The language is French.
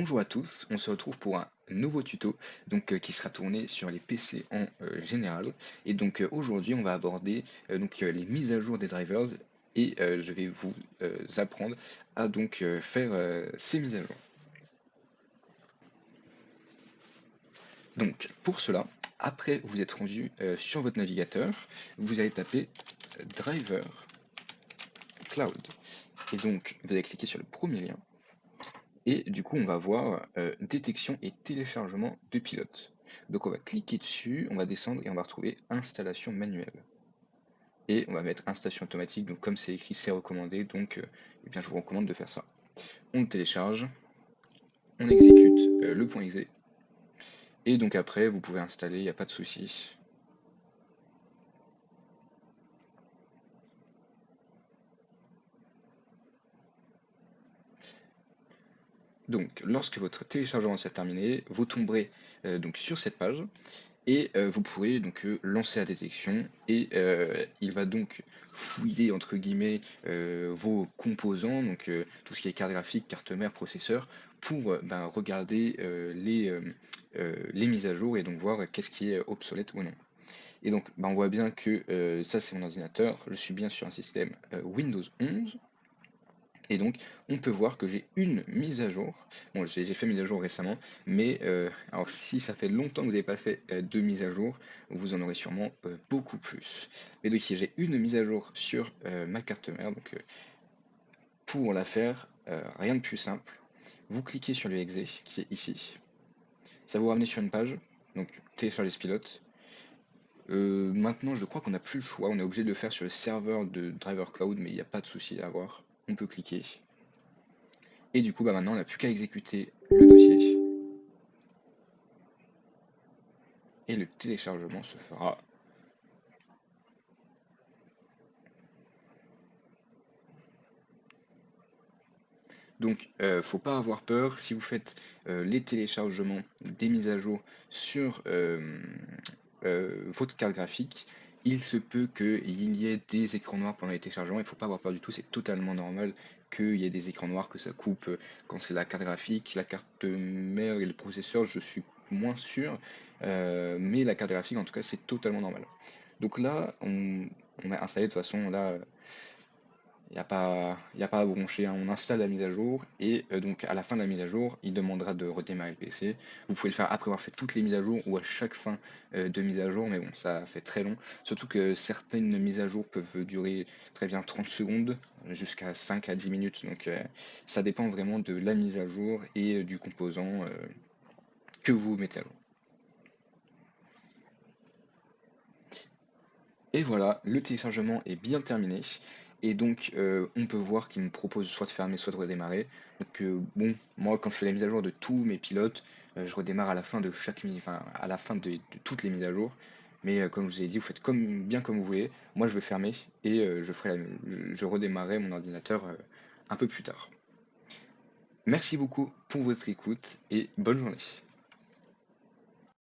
Bonjour à tous, on se retrouve pour un nouveau tuto qui sera tourné sur les PC en général. Et aujourd'hui on va aborder les mises à jour des drivers et je vais vous apprendre à faire ces mises à jour. Donc pour cela, après vous êtes rendu sur votre navigateur, vous allez taper driver cloud. Et donc vous allez cliquer sur le premier lien. Et du coup, on va voir détection et téléchargement de pilote. Donc on va cliquer dessus, on va descendre et on va retrouver installation manuelle. Et on va mettre installation automatique, donc comme c'est écrit, c'est recommandé, eh bien, je vous recommande de faire ça. On le télécharge, on exécute le .exe, et donc après, vous pouvez installer, il n'y a pas de souci. Donc, lorsque votre téléchargement s'est terminé, vous tomberez sur cette page, et vous pourrez lancer la détection et il va donc fouiller entre guillemets vos composants, tout ce qui est carte graphique, carte mère, processeur, pour regarder les mises à jour et donc voir qu'est-ce qui est obsolète ou non. Et donc on voit bien que ça c'est mon ordinateur, je suis bien sur un système Windows 11. Et donc, on peut voir que j'ai une mise à jour. Bon, j'ai fait mise à jour récemment, mais alors si ça fait longtemps que vous n'avez pas fait de mise à jour, vous en aurez sûrement beaucoup plus. Mais donc, ici, j'ai une mise à jour sur ma carte mère. Pour la faire, rien de plus simple. Vous cliquez sur le exe qui est ici. Ça vous ramène sur une page. Donc, télécharger ce pilote. Maintenant, je crois qu'on n'a plus le choix. On est obligé de le faire sur le serveur de Driver Cloud, mais il n'y a pas de souci à avoir. On peut cliquer. Et du coup, maintenant, on n'a plus qu'à exécuter le dossier. Et le téléchargement se fera. Donc, faut pas avoir peur. Si vous faites les téléchargements des mises à jour sur votre carte graphique, il se peut qu'il y ait des écrans noirs pendant les téléchargements. Il ne faut pas avoir peur du tout. C'est totalement normal qu'il y ait des écrans noirs, que ça coupe quand c'est la carte graphique, la carte mère et le processeur. Je suis moins sûr, mais la carte graphique, en tout cas, c'est totalement normal. Donc là, on a installé de toute façon là. Il n'y a pas à broncher, hein. On installe la mise à jour et donc à la fin de la mise à jour, il demandera de redémarrer le PC. Vous pouvez le faire après avoir fait toutes les mises à jour ou à chaque fin de mise à jour, mais bon, ça fait très long. Surtout que certaines mises à jour peuvent durer très bien 30 secondes jusqu'à 5 à 10 minutes. Donc ça dépend vraiment de la mise à jour et du composant que vous mettez à jour. Et voilà, le téléchargement est bien terminé. Et donc, on peut voir qu'il me propose soit de fermer, soit de redémarrer. Donc, bon, moi, quand je fais la mise à jour de tous mes pilotes, je redémarre à la fin de enfin, à la fin de toutes les mises à jour. Mais comme je vous ai dit, vous faites bien comme vous voulez. Moi, je vais fermer et je redémarrerai mon ordinateur un peu plus tard. Merci beaucoup pour votre écoute et bonne journée.